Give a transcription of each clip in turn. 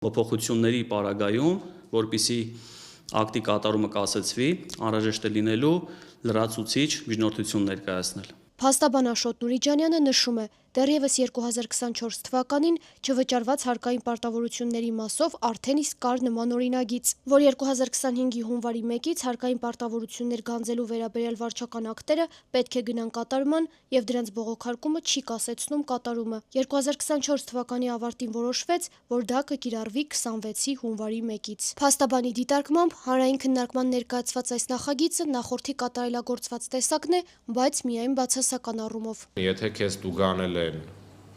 Փոփոխությունների պարագայում, որպիսի ակտի կատարումը կասեցվի, անհրաժեշտ է լինելու լրացուցիչ միջնորդություն ներկայացնել։ Փաստաբան Աշոտ Նուրիջանյանը նշում է, դեռևս 2024 թվականին չվճարված հարկային պարտավորությունների մասով արդեն իսկ կար նման օրինագիծ, որ 2025-ի հունվարի 1-ից հարկային պարտավորություններ գանձելու վերաբերյալ վարչական ակտերը պետք է գնան կատարման և դրանց բողոքարկումը չի կասեցնում կատարումը։ 2024 թվականի ավարտին որոշվեց, որ դա կկիրառվի 26-ի հունվարի 1-ից։ Փաստաբանի դիտարկմամբ հանրային քննարկման ներկայացված այս նախագիծը նախորդի կատարելագործված տեսակն է, բայց միայն բացասական առումով։ Եթե քեզ տուգանել են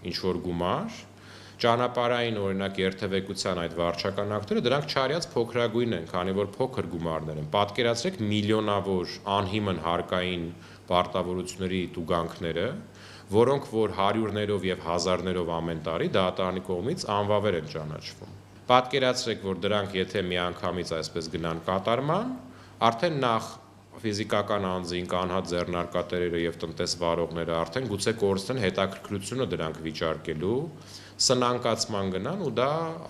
ինչ-որ գումար, ճանապարհային օրինակ երթևեկության այդ վարչական ակտերը դրանք չարյաց փոքրագույն են, քանի որ փոքր գումարներ են։ Պատկերացրեք միլիոնավոր անհիմն հարկային պարտավորությունների տուգանքները, որոնք որ հարյուրներով եւ հազարներով ամեն տարի դատարանի կողմից անվավեր են ճանաչվում։ Պատկերացրեք, որ դրանք եթե միանգամից այսպես գնան կատարման, արդեն նախ ֆիզիկական անձին, կանհատ ձեռնարկատերերը եւ տնտեսվարողները արդեն գուցե կորցնեն հետաքրքրությունը դրանք վիճարկելու, սնանկացման գնան ու դա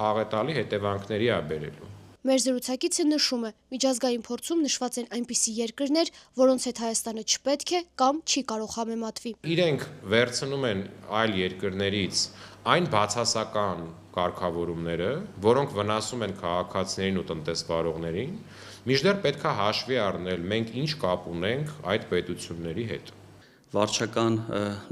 աղետալի հետևանքների է բերելու։ Մեր զրուցակիցը նշում է, միջազգային փորձում նշված են այնպիսի երկրներ, որոնց հետ Հայաստանը չպետք է կամ չի կարող համեմատվի։ Իրենք վերցնում են այլ երկրներից այն բացասական կարգավորումները, որոնք վնասում են քաղաքացիներին ու տնտեսվարողներին, մինչդեռ պետք է հաշվի առնել մենք ինչ կապ ունենք այդ պետությունների հետ։ Վարչական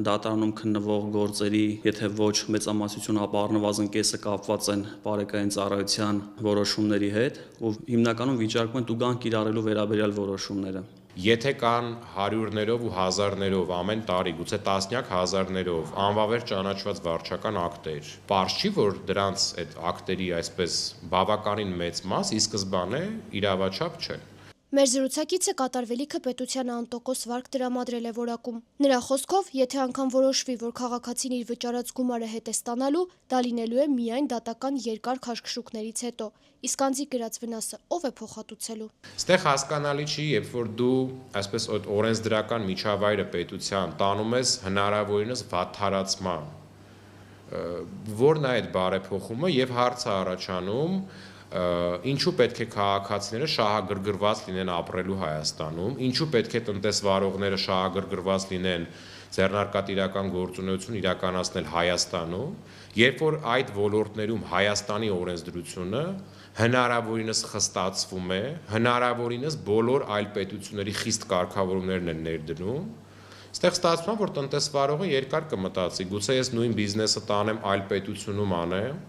դատարանում քննվող գործերի, եթե ոչ մեծամասնություն, ապա առնվազն կեսը կապված են բարեկային ծառայության որոշումների հետ, ու հիմնականում վիճարկում են տուգանք կիրառելու վերաբերյալ որոշումները։ Եթե կան հարյուրներով ու հազարներով ամեն տարի, գուցե տասնյակ հազարներով անվավեր ճանաչված վարչական ակտեր, պարզ չի, որ դրանց այդ ակտերի այսպես բավականին մեծ մաս ի սկզբանե իրավաչափ չեն։ Մեր զրուցակիցը կատարվելիքը պետությանը անտոկոս վարկ տրամադրել է որակում։ Նրա խոսքով, եթե անգամ որոշվի, որ քաղաքացին իր վճարած գումարը հետ է ստանալու, դա լինելու է միայն դատական երկար քաշքշուկներից հետո, իսկ անձի կրած վնասը ով է փոխհատուցելու։ Ստեղ հասկանալի չի, երբ որ դու այսպես օրենսդրական միջավայրը պետության տանում ես հնարավորինս վատթարացման, որն է այդ բարեփոխումը եւ հարց է առաջանում, ինչու պետք է քաղաքացիները շահագրգռված լինեն ապրելու Հայաստանում, ինչու պետք է տնտեսվարողները շահագրգռված լինեն ձեռնարկատիրական գործունեություն իրականացնել Հայաստանում, երբ որ այդ ոլորտներում Հայաստանի օրենսդրությունը հնարավորինս խստացվում է, հնարավորինս բոլոր այլ պետությունների խիստ կարգավորումներն են ներդնում, այստեղ ստացվում է, որ տնտեսվարողը երկար կմտածի, գուցե ես նույն բիզնեսը տանեմ այլ պետությունում անեմ,